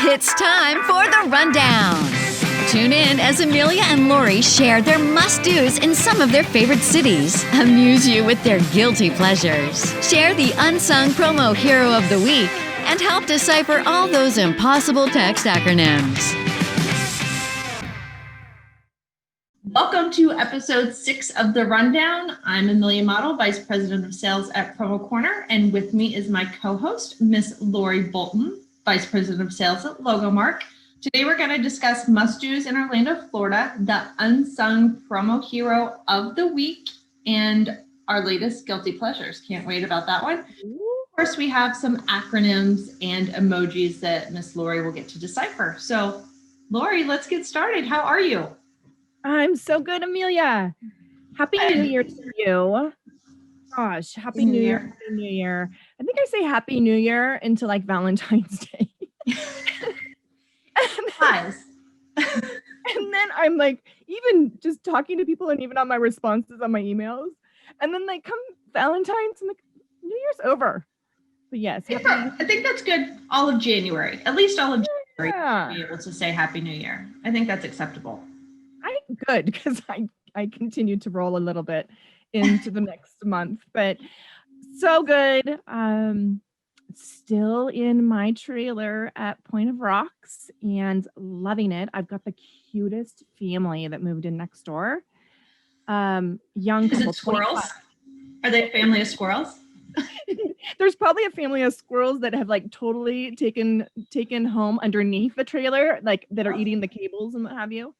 It's time for the rundown. Tune in as Amelia and Lori share their must-dos in some of their favorite cities, amuse you with their guilty pleasures, share the unsung promo hero of the week, and help decipher all those impossible text acronyms. Welcome to episode 6 of The Rundown. I'm Amelia Model, Vice President of Sales at Promo Corner, and with me is my co-host, Miss Lori Bolton, Vice President of Sales at Logomark. Today we're going to discuss must-dos in Orlando, Florida, the unsung promo hero of the week, and our latest guilty pleasures. Can't wait about that one. Of course, we have some acronyms and emojis that Miss Lori will get to decipher. So, Lori, let's get started. How are you? I'm so good, Amelia. Happy New Year to you. Gosh, Happy New Year. Happy New Year. I think I say Happy New Year into like Valentine's Day. And then I'm like, even just talking to people and even on my responses on my emails. And then like come Valentine's, I'm like, New Year's over. But yes. I think that's good. All of January, at least all of January, to be able to say Happy New Year. I think that's acceptable. Good, because I continue to roll a little bit into the next month, but so good. Still in my trailer at Point of Rocks and loving it. I've got the cutest family that moved in next door. Young couple. Squirrels? Are they a family of squirrels? There's probably a family of squirrels that have like totally taken home underneath the trailer, like that are eating the cables and what have you.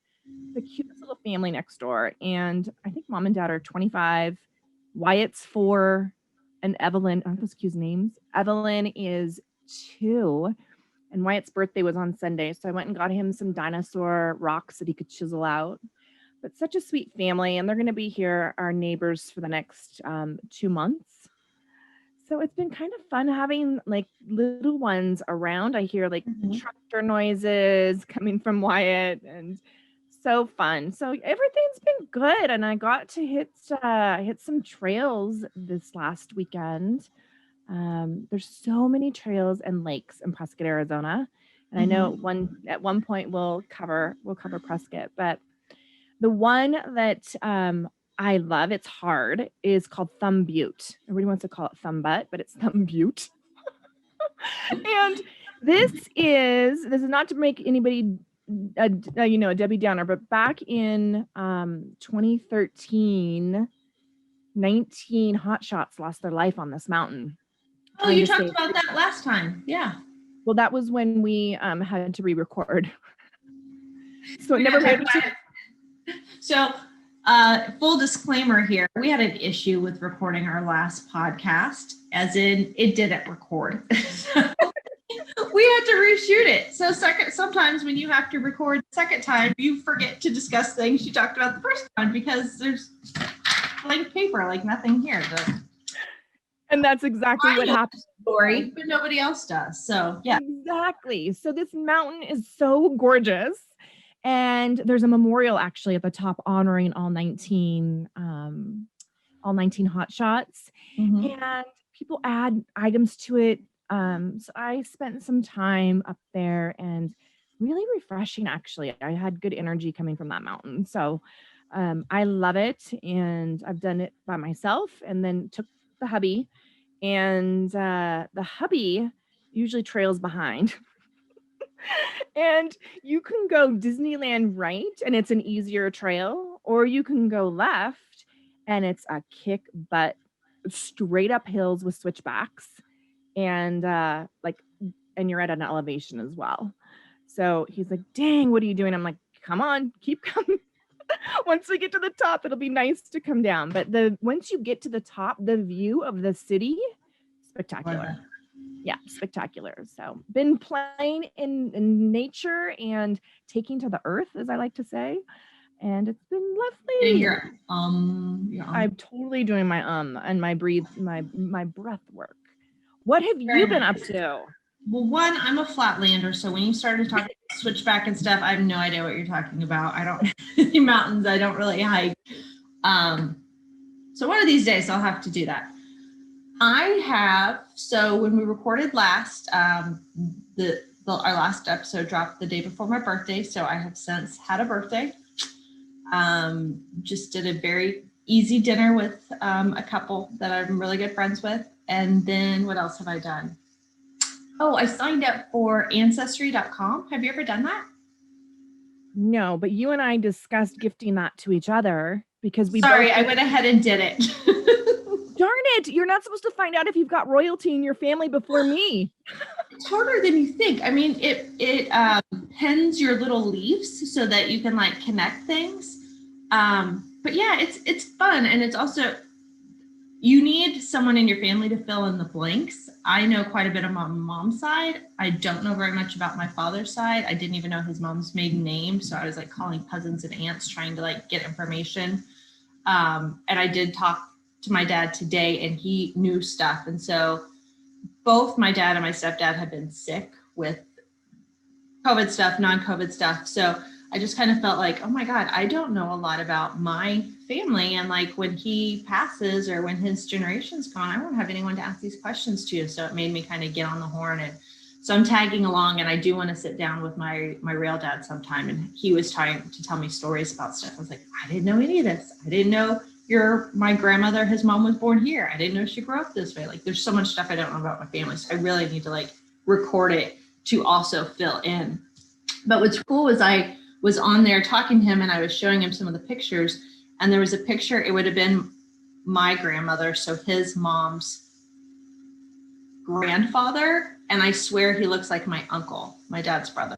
The cutest little family next door, and I think mom and dad are 25. Wyatt's 4, and Evelyn, aren't those cute names? Evelyn is 2, and Wyatt's birthday was on Sunday, so I went and got him some dinosaur rocks that he could chisel out. But such a sweet family, and they're going to be here, our neighbors, for the next 2 months. So it's been kind of fun having like little ones around. I hear like tractor noises coming from Wyatt, and so fun. So everything's been good, and I got to hit some trails this last weekend. There's so many trails and lakes in Prescott, Arizona, and I know at one point we'll cover Prescott, but the one that I love, it's hard, is called Thumb Butte. Everybody wants to call it Thumb Butt, but it's Thumb Butte. And this is not to make anybody a Debbie Downer, but back in 2013, 19 hotshots lost their life on this mountain. Oh, you talked about that last time. Yeah. Well, that was when we had to re-record. So it never made it. So full disclaimer here, we had an issue with recording our last podcast, as in it didn't record. We had to reshoot it. So sometimes when you have to record the second time, you forget to discuss things you talked about the first time because there's blank paper, like nothing here. And that's exactly what happened. Story, but nobody else does. So yeah. Exactly. So this mountain is so gorgeous. And there's a memorial actually at the top honoring all 19 hot shots. And people add items to it. So I spent some time up there, and really refreshing, actually. I had good energy coming from that mountain. So I love it, and I've done it by myself, and then took the hubby, and the hubby usually trails behind. And you can go Disneyland right, and it's an easier trail, or you can go left, and it's a kick butt, straight up hills with switchbacks. And and you're at an elevation as well. So he's like, dang, what are you doing? I'm like, come on, keep coming. Once we get to the top, it'll be nice to come down. But once you get to the top, the view of the city, spectacular. Yeah, spectacular. So been playing in nature and taking to the earth, as I like to say. And it's been lovely. I'm totally doing my and my breath work. What have you been up to? Well, one, I'm a flatlander, so when you started talking about switchback and stuff, I have no idea what you're talking about. I don't any mountains. I don't really hike. So one of these days I'll have to do that. I have. So when we recorded last, our last episode dropped the day before my birthday. So I have since had a birthday. Just did a very easy dinner with a couple that I'm really good friends with. And then what else have I done? Oh, I signed up for Ancestry.com. Have you ever done that? No, but you and I discussed gifting that to each other because we Sorry, I went ahead and did it. Darn it. You're not supposed to find out if you've got royalty in your family before me. It's harder than you think. I mean, it pins your little leaves so that you can like connect things. But yeah, it's fun. And it's also, you need someone in your family to fill in the blanks. I know quite a bit of my mom's side. I don't know very much about my father's side. I didn't even know his mom's maiden name. So I was like calling cousins and aunts trying to like get information. And I did talk to my dad today and he knew stuff. And so both my dad and my stepdad have been sick with COVID stuff, non-COVID stuff. So I just kind of felt like, oh my God, I don't know a lot about my family. And like when he passes or when his generation's gone, I won't have anyone to ask these questions to. So it made me kind of get on the horn. And so I'm tagging along and I do want to sit down with my real dad sometime. And he was trying to tell me stories about stuff. I was like, I didn't know any of this. I didn't know my grandmother, his mom was born here. I didn't know she grew up this way. Like there's so much stuff I don't know about my family. So I really need to like record it to also fill in. But what's cool is I was on there talking to him and I was showing him some of the pictures and there was a picture, it would have been my grandmother. So his mom's grandfather. And I swear he looks like my uncle, my dad's brother.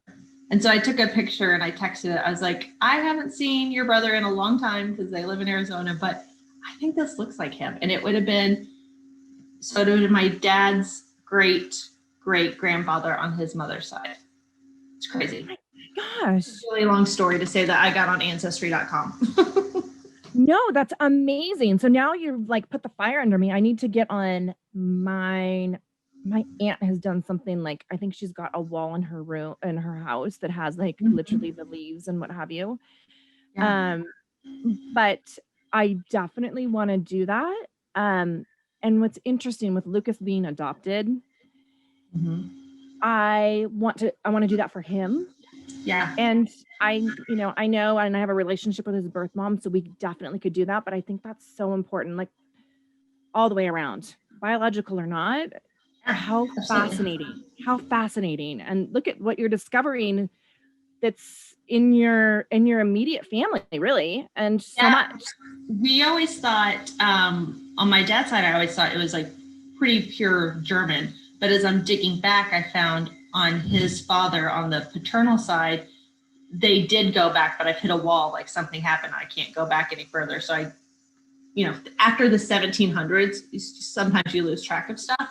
And so I took a picture and I texted it. I was like, I haven't seen your brother in a long time because they live in Arizona, but I think this looks like him. And it would have been, so it would have been my dad's great grandfather on his mother's side. It's crazy. Oh my gosh. It's a really long story to say that I got on Ancestry.com. No, that's amazing. So now you've like put the fire under me. I need to get on mine. My aunt has done something like, I think she's got a wall in her room, in her house that has like literally the leaves and what have you. Yeah. But I definitely want to do that. And what's interesting with Lucas being adopted, I want to do that for him. Yeah. And I know, and I have a relationship with his birth mom, so we definitely could do that. But I think that's so important, like all the way around, biological or not. How fascinating. And look at what you're discovering that's in your immediate family, really. And so much. We always thought, on my dad's side, I always thought it was like pretty pure German. But as I'm digging back, I found on his father, on the paternal side, they did go back, but I've hit a wall, like something happened. I can't go back any further. So after the 1700s, sometimes you lose track of stuff.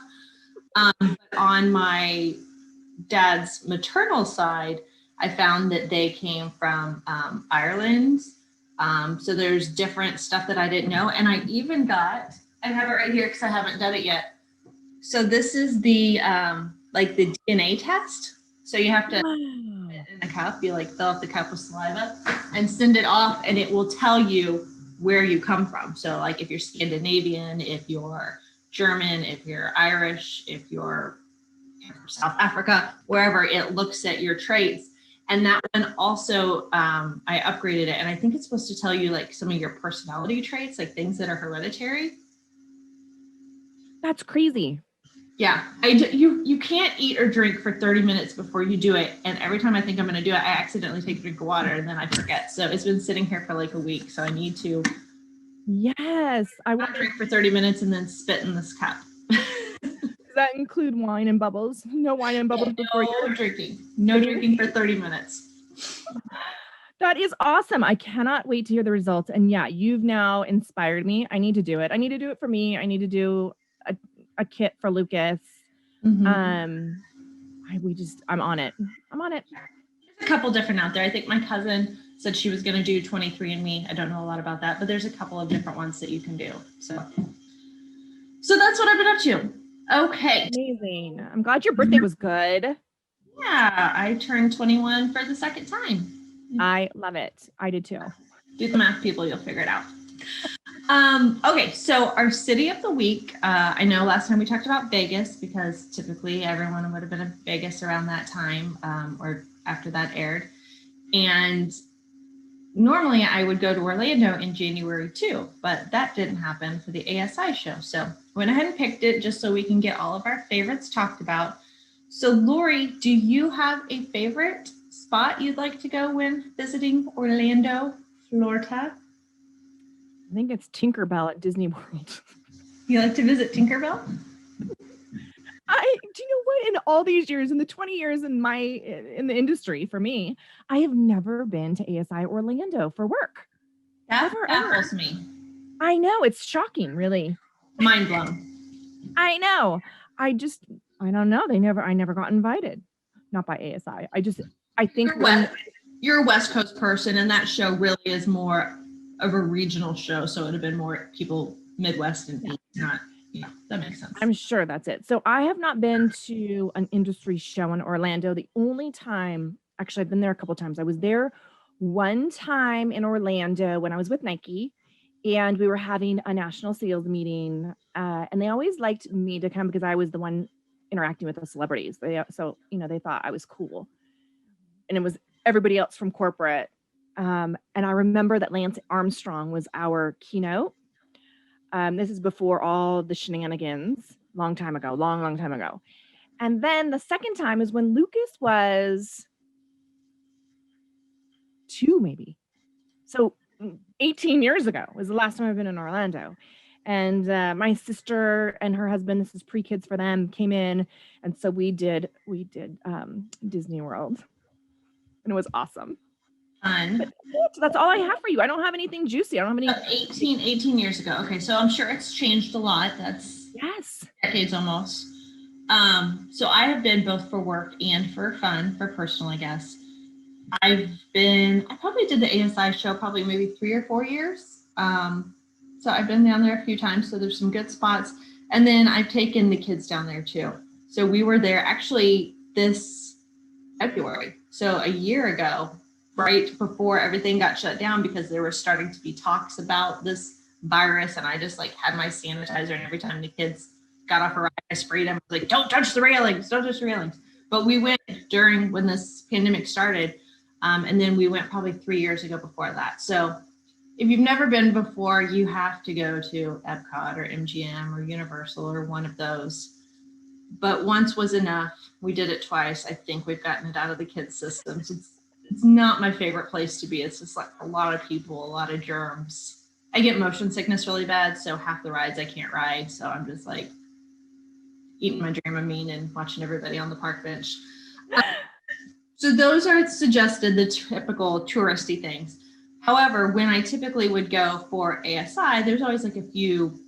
On my dad's maternal side, I found that they came from Ireland. So there's different stuff that I didn't know. And I even I have it right here because I haven't done it yet. So this is the like the DNA test. So you have to in a cup, you like fill up the cup with saliva and send it off, and it will tell you where you come from. So like if you're Scandinavian, if you're German, if you're Irish, if you're from South Africa, wherever, it looks at your traits. And that one also, I upgraded it, and I think it's supposed to tell you like some of your personality traits, like things that are hereditary. That's crazy. Yeah, you can't eat or drink for 30 minutes before you do it. And every time I think I'm going to do it, I accidentally take a drink of water and then I forget. So it's been sitting here for like a week. So I need to. Yes, I want to drink for 30 minutes and then spit in this cup. Does that include wine and bubbles? No wine and bubbles before you're drinking. No drinking for 30 minutes. That is awesome. I cannot wait to hear the results. And yeah, you've now inspired me. I need to do it. I need to do it for me. I need to do a kit for Lucas. I'm on it. There's a couple different out there. I think my cousin said she was going to do 23andMe. I don't know a lot about that, but there's a couple of different ones that you can do. So that's what I've been up to. Okay. Amazing. I'm glad your birthday was good. Yeah, I turned 21 for the second time. I love it. I did too. Do the math, people, you'll figure it out. Okay, so our city of the week, I know last time we talked about Vegas because typically everyone would have been in Vegas around that time or after that aired. And normally I would go to Orlando in January too, but that didn't happen for the ASI show. So I went ahead and picked it just so we can get all of our favorites talked about. So Lori, do you have a favorite spot you'd like to go when visiting Orlando, Florida? I think it's Tinkerbell at Disney World. You like to visit Tinkerbell? Do you know what? In all these years, in the 20 years in the industry, for me, I have never been to ASI Orlando for work. That baffles me. I know, it's shocking, really. Mind blown. I know. I don't know. I never got invited. Not by ASI. I think you're a West Coast person, and that show really is more of a regional show, so it would have been more people Midwest and East, not. Yeah, that makes sense. I'm sure that's it. So I have not been to an industry show in Orlando. The only time, actually, I've been there a couple of times. I was there one time in Orlando when I was with Nike, and we were having a national sales meeting. And they always liked me to come because I was the one interacting with the celebrities. They thought I was cool. And it was everybody else from corporate. And I remember that Lance Armstrong was our keynote. This is before all the shenanigans, long time ago. And then the second time is when Lucas was 2, maybe. So 18 years ago was the last time I've been in Orlando. And my sister and her husband, this is pre-kids for them, came in. And so we did Disney World. And it was awesome. Fun. But that's all I have for you. I don't have anything juicy. I don't have any. 18 years ago. Okay, so I'm sure it's changed a lot. That's decades almost. So I have been both for work and for fun, for personal, I guess. I probably did the ASI show probably maybe 3 or 4 years. So I've been down there a few times. So there's some good spots. And then I've taken the kids down there too. So we were there actually this February. So a year ago, right before everything got shut down, because there were starting to be talks about this virus. And I just had my sanitizer, and every time the kids got off a ride, I sprayed them. I was like, don't touch the railings. But we went during when this pandemic started. And then we went probably 3 years ago before that. So if you've never been before, you have to go to Epcot or MGM or Universal or one of those. But once was enough. We did it twice. I think we've gotten it out of the kids' systems. It's not my favorite place to be. It's just a lot of people, a lot of germs. I get motion sickness really bad, so half the rides I can't ride. So I'm just eating my Dramamine and watching everybody on the park bench. So those are suggested, the typical touristy things. However, when I typically would go for ASI, there's always a few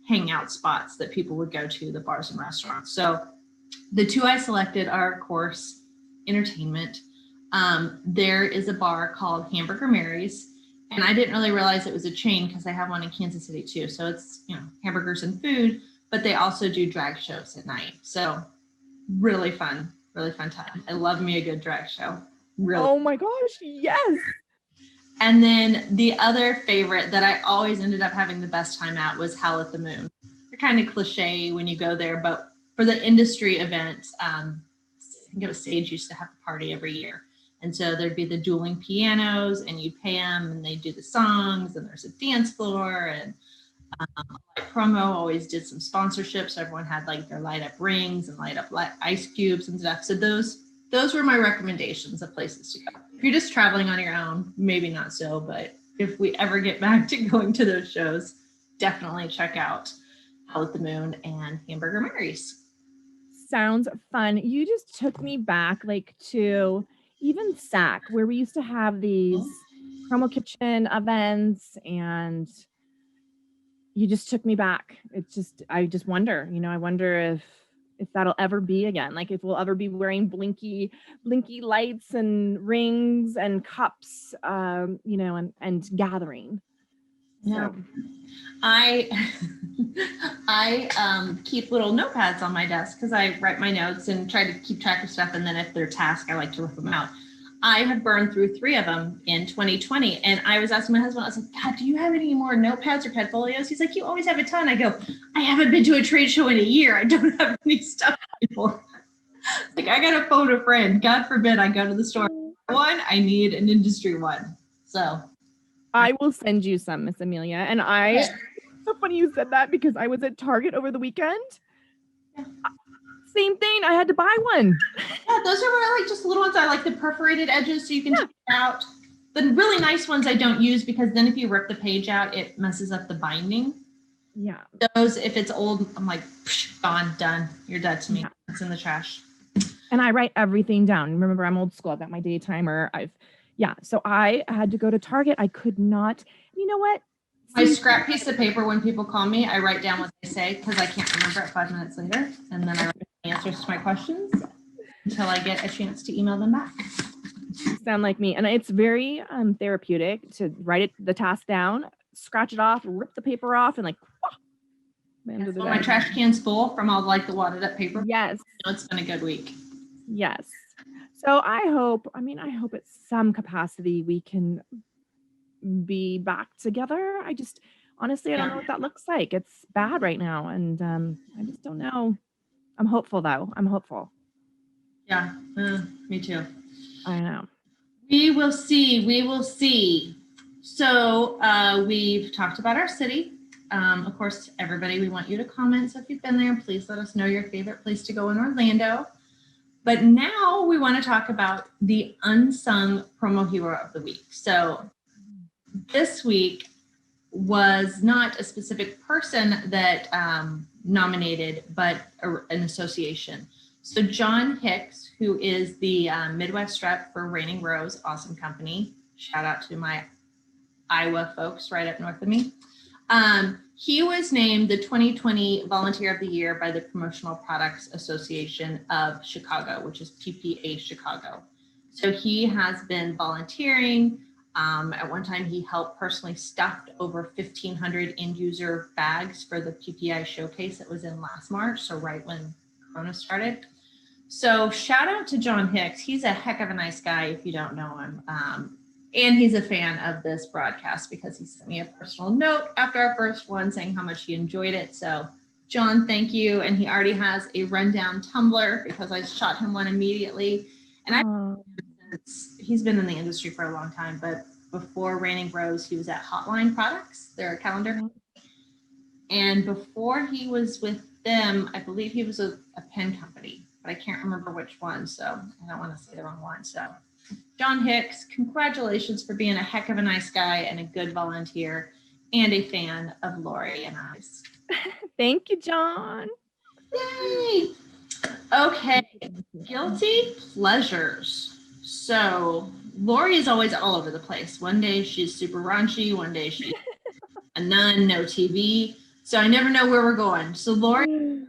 hangout spots that people would go to, the bars and restaurants. So the 2 I selected are, of course, entertainment. There is a bar called Hamburger Mary's, and I didn't really realize it was a chain because they have one in Kansas City too. So it's, hamburgers and food, but they also do drag shows at night. So really fun time. I love me a good drag show. Really. Oh my gosh, yes. And then the other favorite that I always ended up having the best time at was Howl at the Moon. They're kind of cliche when you go there, but for the industry event, I think it was Sage used to have a party every year. And so there'd be the dueling pianos, and you'd pay them, and they do the songs, and there's a dance floor, and Promo always did some sponsorships. So everyone had their light up rings and light up ice cubes and stuff. So those were my recommendations of places to go. If you're just traveling on your own, maybe not so, but if we ever get back to going to those shows, definitely check out Howl at the Moon and Hamburger Mary's. Sounds fun. You just took me back to even SAC, where we used to have these promo kitchen events, and you just took me back. I just wonder, I wonder if that'll ever be again. If we'll ever be wearing blinky lights and rings and cups, and gathering. Yeah. So. I keep little notepads on my desk because I write my notes and try to keep track of stuff. And then if they're tasks, I like to rip them out. I have burned through 3 of them in 2020. And I was asking my husband, I was like, God, do you have any more notepads or Padfolios? He's like, you always have a ton. I go, I haven't been to a trade show in a year. I don't have any stuff anymore. Like, I got to phone a friend. God forbid I go to the store. One, I need an industry one. So I will send you some, Miss Amelia. And it's so funny you said that because I was at Target over the weekend. Yeah. Same thing. I had to buy one. Yeah, those are what I like, just the little ones. I like the perforated edges so you can take it out. The really nice ones I don't use because then if you rip the page out, it messes up the binding. Yeah. Those, if it's old, I'm like, gone, done. You're dead to me. Yeah. It's in the trash. And I write everything down. Remember, I'm old school. I've got my day timer. So I had to go to Target. I could not, you know what? My scrap piece of paper, when people call me, I write down what they say because I can't remember it 5 minutes later. And then I write answers to my questions until I get a chance to email them back. You sound like me. And it's very therapeutic to write the task down, scratch it off, rip the paper off, and like, yes, my trash can's full from all like the wadded up paper. Yes. It's been a good week. Yes. So I hope at some capacity we can be back together. Honestly, I don't know what that looks like. It's bad right now. And I just don't know. I'm hopeful though. I'm hopeful. Yeah, me too. I know. We will see. We will see. So we've talked about our city. Of course, everybody, we want you to comment. So if you've been there, please let us know your favorite place to go in Orlando. But now we want to talk about the unsung promo hero of the week. So this week was not a specific person that nominated, but an association. So John Hicks, who is the Midwest rep for Raining Rose, awesome company. Shout out to my Iowa folks right up north of me. He was named the 2020 Volunteer of the Year by the Promotional Products Association of Chicago, which is PPA Chicago. So he has been volunteering. At one time, he helped personally stuffed over 1,500 end user bags for the PPI showcase that was in last March. So right when Corona started. So shout out to John Hicks. He's a heck of a nice guy if you don't know him. And he's a fan of this broadcast because he sent me a personal note after our first one saying how much he enjoyed it. So John, thank you. And he already has a rundown tumbler because I shot him one immediately. And he's been in the industry for a long time, but before Raining Rose, he was at Hotline Products. They're a calendar. And before he was with them, I believe he was a pen company, but I can't remember which one. So I don't want to say the wrong one. So John Hicks, congratulations for being a heck of a nice guy and a good volunteer and a fan of Lori and I. Thank you, John. Yay. Okay, guilty pleasures. So Lori is always all over the place. One day she's super raunchy. One day she's a nun, no TV. So I never know where we're going. So Lori,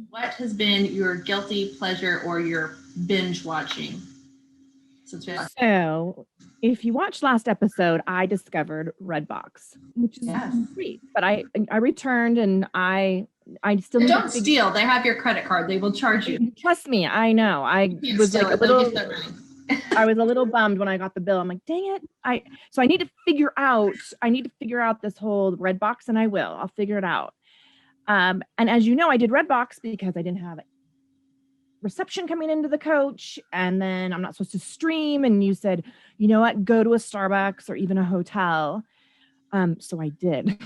what has been your guilty pleasure or your binge watching? So if you watched last episode, I discovered Redbox, which is great. But I returned and I still don't steal. They have your credit card. They will charge you. Trust me, I know. I was like I was a little bummed when I got the bill. I'm like, dang it. I need to figure out this whole Redbox, and I will. I'll figure it out. And as you know, I did Redbox because I didn't have reception coming into the coach, and then I'm not supposed to stream, and you said, you know what, go to a Starbucks or even a hotel. So I did.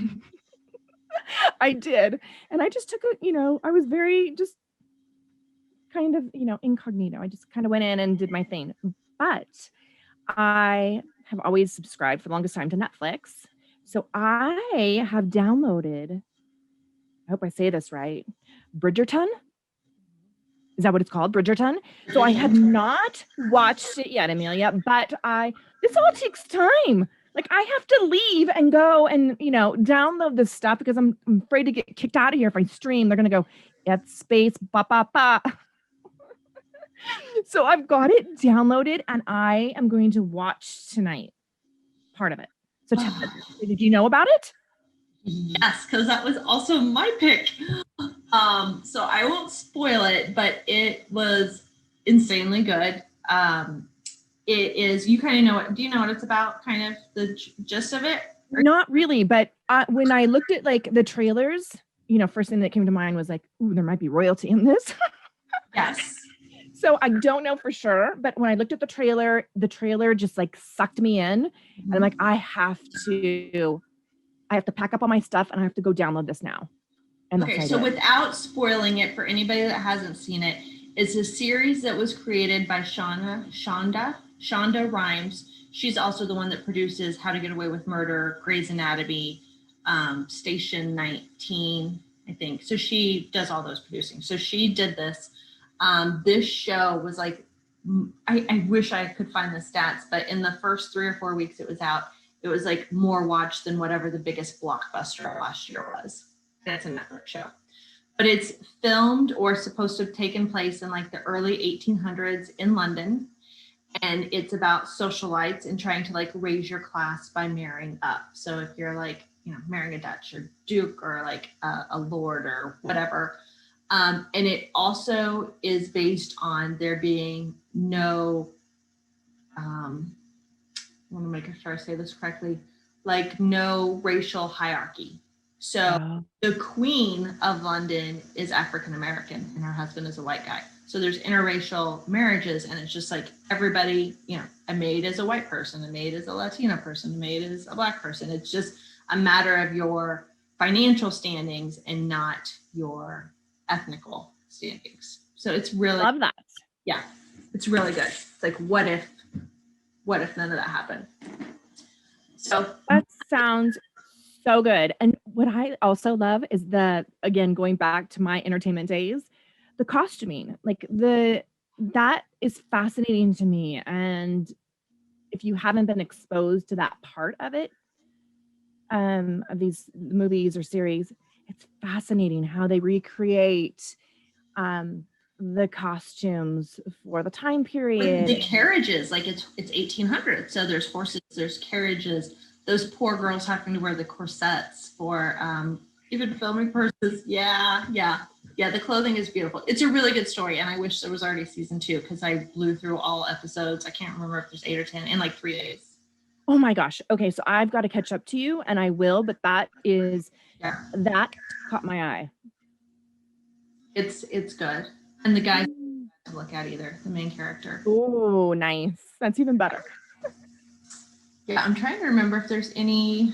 I did. And I just took I was very just kind of, incognito. I just kind of went in and did my thing. But I have always subscribed for the longest time to Netflix. So I have downloaded, I hope I say this right, Bridgerton. Is that what it's called? Bridgerton? So I have not watched it yet, Amelia, but this all takes time. Like I have to leave and go and, download this stuff because I'm afraid to get kicked out of here if I stream. They're going to go, ep6, ba, ba, ba. So I've got it downloaded and I am going to watch tonight part of it. So did you know about it? Yes, because that was also my pick. So I won't spoil it, but it was insanely good. it is, you kind of know do you know what it's about, kind of the gist of it? Not really, but when I looked at like the trailers, first thing that came to mind was like, ooh, there might be royalty in this. Yes. So I don't know for sure, but when I looked at the trailer just like sucked me in. And I'm like, I have to pack up all my stuff and I have to go download this now. And okay, so without spoiling it for anybody that hasn't seen it, it's a series that was created by Shonda Rhimes. She's also the one that produces How to Get Away with Murder, Grey's Anatomy, Station 19, I think. So she does all those producing. So she did this. This show was like, I wish I could find the stats, but in the first 3 or 4 weeks it was out, it was like more watched than whatever the biggest blockbuster last year was. That's a Netflix show. But it's filmed or supposed to have taken place in like the early 1800s in London. And it's about socialites and trying to like raise your class by marrying up. So if you're like, marrying a Dutch or Duke or like a lord or whatever. And it also is based on there being no, I want to make sure I say this correctly, like no racial hierarchy. So the Queen of London is African-American and her husband is a white guy. So there's interracial marriages and it's just like everybody, a maid is a white person, a maid is a Latina person, a maid is a Black person. It's just a matter of your financial standings and not your ethnical standings. So it's really, love that. Yeah, it's really good. It's like, what if none of that happened? So that sounds so good. And what I also love is again, going back to my entertainment days, the costuming, like that is fascinating to me. And if you haven't been exposed to that part of it, of these movies or series, it's fascinating how they recreate the costumes for the time period. The carriages, like it's 1800, so there's horses, there's carriages. Those poor girls having to wear the corsets for even filming purposes. Yeah. The clothing is beautiful. It's a really good story, and I wish there was already season 2 because I blew through all episodes. I can't remember if there's 8 or 10 in like 3 days. Oh my gosh. Okay, so I've got to catch up to you, and I will. But that caught my eye. It's good, and the guy to look at either, the main character. Oh, nice. That's even better. Yeah, I'm trying to remember if there's any.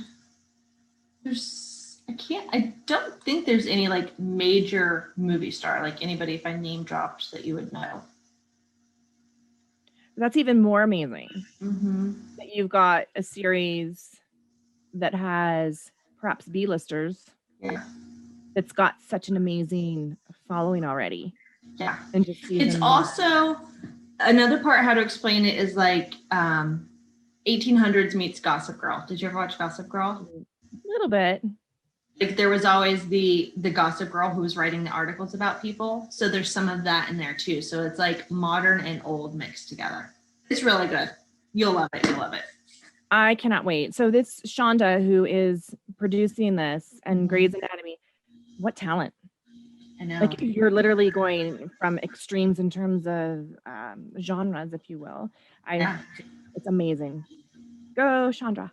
I don't think there's any like major movie star, like anybody if I name dropped that you would know. That's even more amazing. Mm-hmm. That you've got a series that has perhaps B-listers. Yeah. That's got such an amazing following already. Yeah. And just it's also another part how to explain it is like 1800s meets Gossip Girl. Did you ever watch Gossip Girl? A little bit. Like there was always the Gossip Girl who was writing the articles about people. So there's some of that in there too. So it's like modern and old mixed together. It's really good. You'll love it. I cannot wait. So this Shonda, who is producing this and Grey's Anatomy, what talent. I know. Like you're literally going from extremes in terms of genres, if you will. It's amazing. Go, Shonda.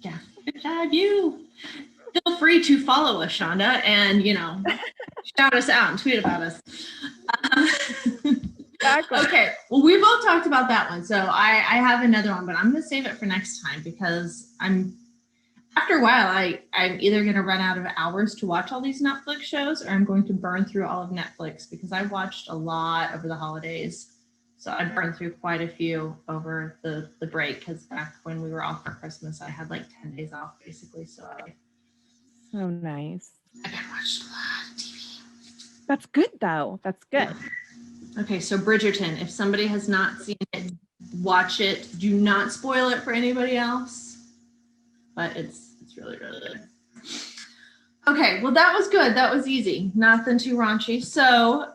Yeah. Good job, you. Feel free to follow us, Shonda, and shout us out and tweet about us. Exactly. Okay. Well, we both talked about that one, so I have another one, but I'm going to save it for next time because after a while, I'm either going to run out of hours to watch all these Netflix shows, or I'm going to burn through all of Netflix because I watched a lot over the holidays. So I burned through quite a few over the break because back when we were off for Christmas, I had like 10 days off basically. So nice. I watched a lot of TV. That's good though. That's good. Yeah. Okay, so Bridgerton. If somebody has not seen it, watch it. Do not spoil it for anybody else. But it's really, really good. Okay, well that was good. That was easy. Nothing too raunchy. So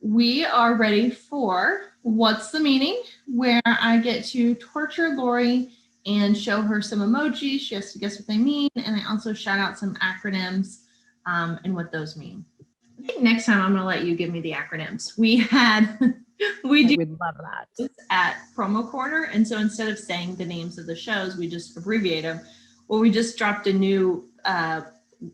we are ready for What's the Meaning, where I get to torture Lori and show her some emojis. She has to guess what they mean. And I also shout out some acronyms and what those mean. I think next time I'm going to let you give me the acronyms. We had We I do would love that. this at Promo Corner. And so instead of saying the names of the shows, we just abbreviate them. Well, we just dropped a new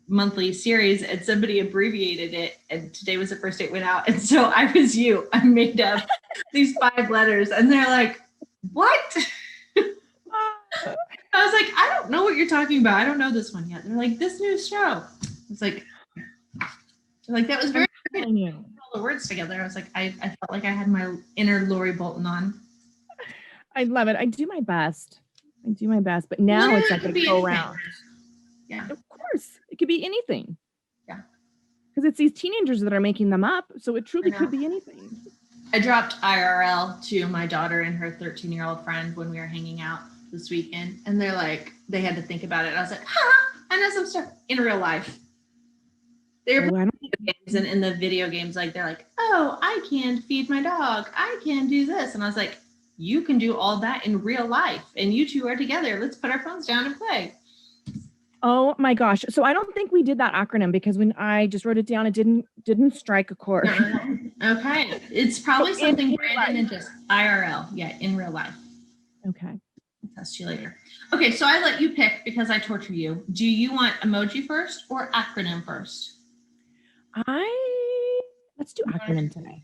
monthly series and somebody abbreviated it. And today was the first day it went out. And so I was you. I made up these 5 letters and they're like, what? I was like, I don't know what you're talking about. I don't know this one yet. They're like, this new show. It's like that was very good. All the words together. I was like, I felt like I had my inner Lori Bolton on. I love it. I do my best. But now Literally it's like a go round. Yeah. Of course. It could be anything. Yeah. Because it's these teenagers that are making them up. So it truly could be anything. I dropped IRL to my daughter and her 13-year-old friend when we were hanging out this weekend. And they're like, they had to think about it. I was like, I know some stuff in real life. They're playing games, and in the video games, like they're like, oh, I can feed my dog. I can do this. And I was like, you can do all that in real life. And you two are together. Let's put our phones down and play. Oh my gosh. So I don't think we did that acronym because when I just wrote it down, it didn't strike a chord. Okay. It's probably something Brandon and just IRL. Yeah, in real life. Okay. I'll test you later. Okay, so I let you pick because I torture you. Do you want emoji first or acronym first? Let's do acronym today.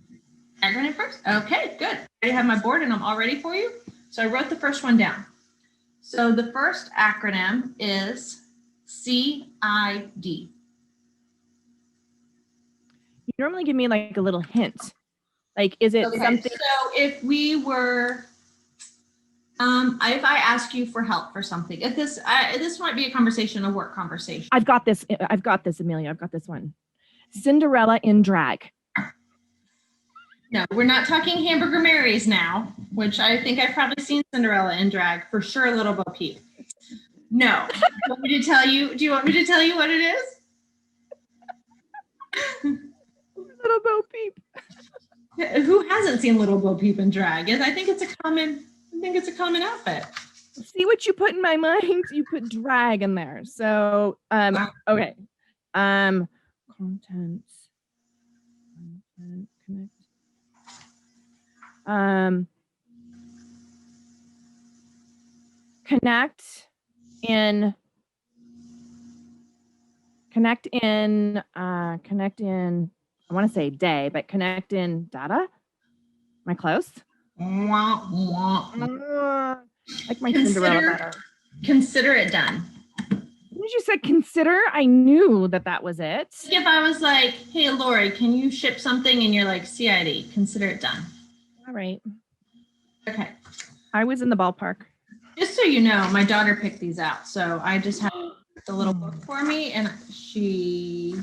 Acronym first? Okay, good. I have my board and I'm all ready for you. So I wrote the first one down. So the first acronym is CID. You normally give me like a little hint. Like, is it something? So if we were, if I ask you for help for something, if this might be a conversation, a work conversation. I've got this, Amelia. I've got this one. Cinderella in drag. No, we're not talking Hamburger Marys now, which I think I've probably seen Cinderella in drag for sure. Little Bo Peep. No. Do you want me to tell you? Do you want me to tell you what it is? Little Bo Peep. Who hasn't seen Little Bo Peep in drag? I think it's a common outfit. See what you put in my mind? You put drag in there. So, okay. Content, connect. Connect in, I want to say day, but connect in data. Am I close? Like my Cinderella better. Consider it done. When you said consider, I knew that was it. If I was like, hey, Lori, can you ship something? And you're like, CID, consider it done. All right. Okay. I was in the ballpark. Just so you know, my daughter picked these out. So I just have the little book for me and she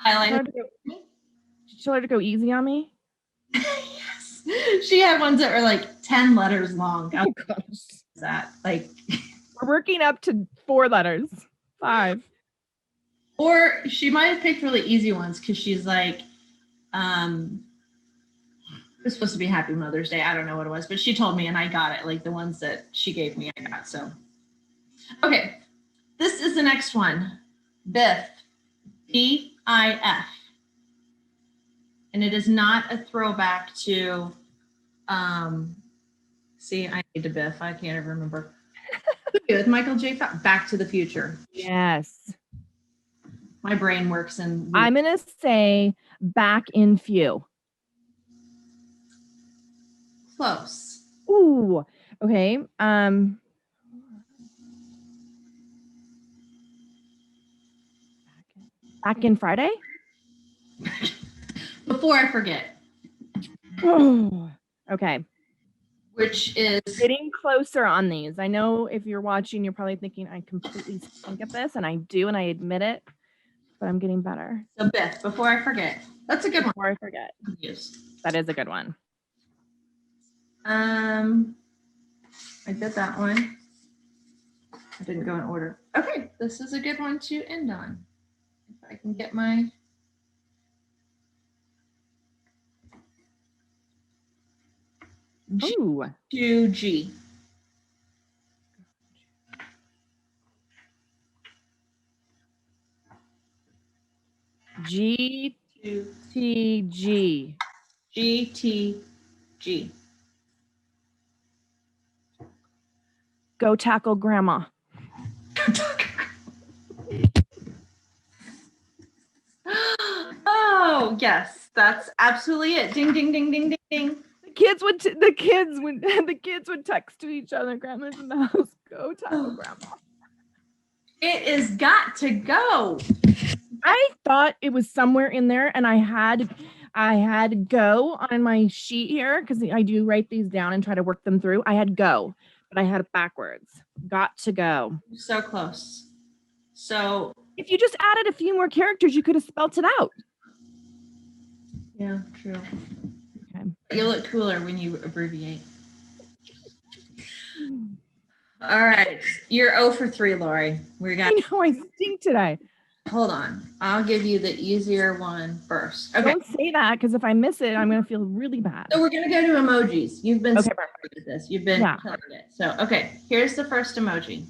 highlighted it. Did you tell her to go easy on me? Yes. She had ones that were like 10 letters long. Oh gosh. That like we're working up to 4 letters. 5. Or she might have picked really easy ones because she's like, it was supposed to be Happy Mother's Day. I don't know what it was, but she told me and I got it. Like the ones that she gave me, I got. So, okay. This is the next one. Biff. P-I-F. And it is not a throwback to, see, I need to Biff. I can't even remember. With Michael J. Fox, Back to the Future. Yes. My brain works in. I'm going to say back in few. Close. Ooh. Okay. Back in Friday? Before I forget. Oh. Okay. Which is getting closer on these. I know if you're watching, you're probably thinking I completely stink at this, and I do, and I admit it, but I'm getting better. So Beth, before I forget. That's a good one. Before I forget. Yes. That is a good one. I did that one. I didn't go in order. Okay, this is a good one to end on. If I can get my Ooh. to G. GTG. GTG. Go tackle grandma. Oh, yes, that's absolutely it. Ding, ding, ding, ding, ding, ding. The kids would text to each other. Grandma's in the house. Go tackle grandma. It is got to go. I thought it was somewhere in there, and I had go on my sheet here because I do write these down and try to work them through. I had go, but I had it backwards. Got to go. So close. So if you just added a few more characters, you could have spelt it out. Yeah, true. Okay. You look cooler when you abbreviate. All right. You're 0 for 3, Lori. I know I stink today. Hold on. I'll give you the easier one first. Okay. Don't say that, because if I miss it, I'm going to feel really bad. So we're going to go to emojis. You've been okay, perfect at this. You've been killing it. So, okay. Here's the first emoji.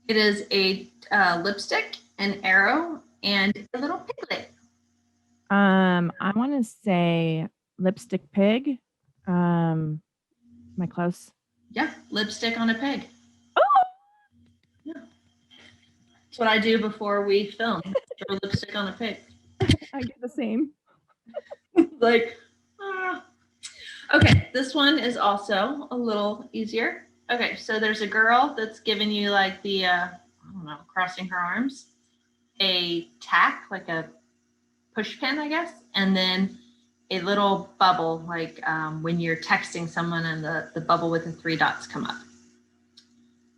It is a lipstick, an arrow, and a little piglet. I want to say lipstick pig. Am I close? Yeah, lipstick on a pig. Oh! Yeah. That's what I do before we film. Throw lipstick on a pig. I get the same. Like, okay, this one is also a little easier. Okay, so there's a girl that's giving you like the, I don't know, crossing her arms, a tack, like a push pin, I guess, and then a little bubble, like when you're texting someone and the bubble with the 3 dots come up.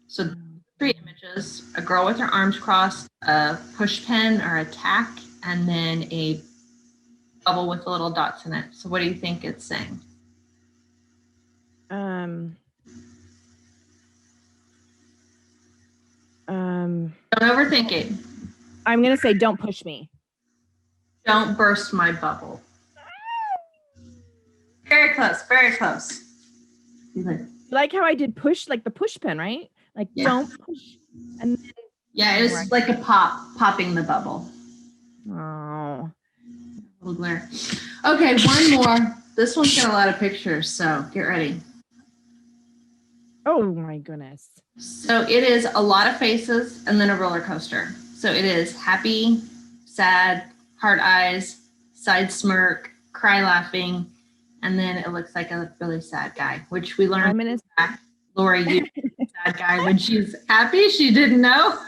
So 3 images, a girl with her arms crossed, a push pin or a tack, and then a bubble with the little dots in it. So what do you think it's saying? Don't overthink it. I'm going to say don't push me. Don't burst my bubble. Very close, very close. Like how I did push, like the push pin, right? Like don't push. And then yeah, it was like a popping the bubble. Oh. A little glare. Okay, one more. This one's got a lot of pictures, so get ready. Oh my goodness. So it is a lot of faces and then a roller coaster. So it is happy, sad, heart eyes, side smirk, cry laughing, and then it looks like a really sad guy, which we learned. Lori, you sad guy when she's happy, she didn't know.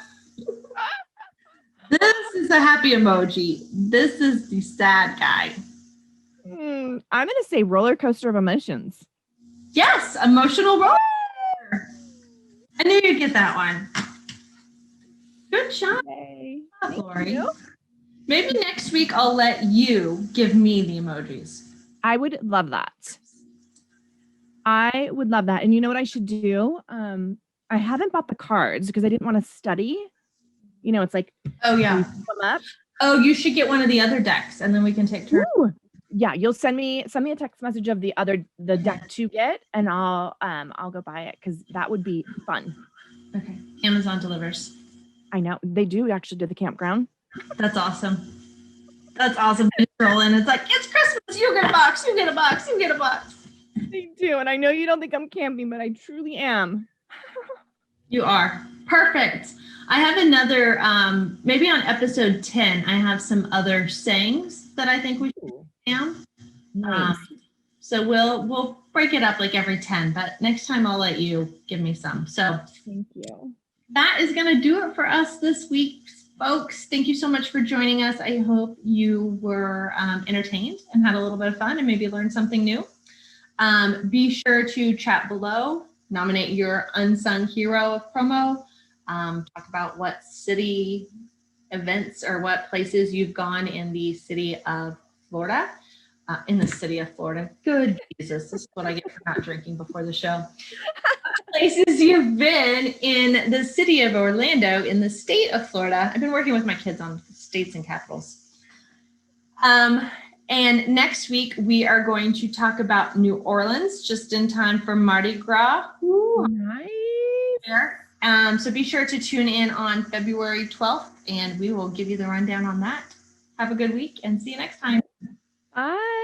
This is a happy emoji. This is the sad guy. I'm going to say roller coaster of emotions. Yes, emotional roller coaster. I knew you'd get that one. Good job, Lori. Maybe next week I'll let you give me the emojis. I would love that. I would love that. And you know what I should do? I haven't bought the cards because I didn't want to study. You know, it's like, oh yeah. Oh, you should get one of the other decks and then we can take turns. Ooh. Yeah, you'll send me a text message of the deck to get, and I'll go buy it because that would be fun. Okay. Amazon delivers. I know. They do actually do the campground. That's awesome. That's awesome. You scroll in, it's like, it's Christmas, you get a box, you get a box, you get a box. They do, and I know you don't think I'm camping, but I truly am. You are. Perfect. I have another, maybe on episode 10, I have some other sayings that I think we should down. Nice. So we'll break it up like every 10, but next time I'll let you give me some. So thank you. That is going to do it for us this week, folks. Thank you so much for joining us. I hope you were entertained and had a little bit of fun and maybe learned something new. Be sure to chat below, nominate your unsung hero of promo, talk about what city events or what places you've gone in the city of Florida. Good Jesus, this is what I get for not drinking before the show. Places you've been in the city of Orlando in the state of Florida. I've been working with my kids on states and capitals. And next week we are going to talk about New Orleans just in time for Mardi Gras. Ooh, nice. So be sure to tune in on February 12th and we will give you the rundown on that. Have a good week and see you next time. Bye.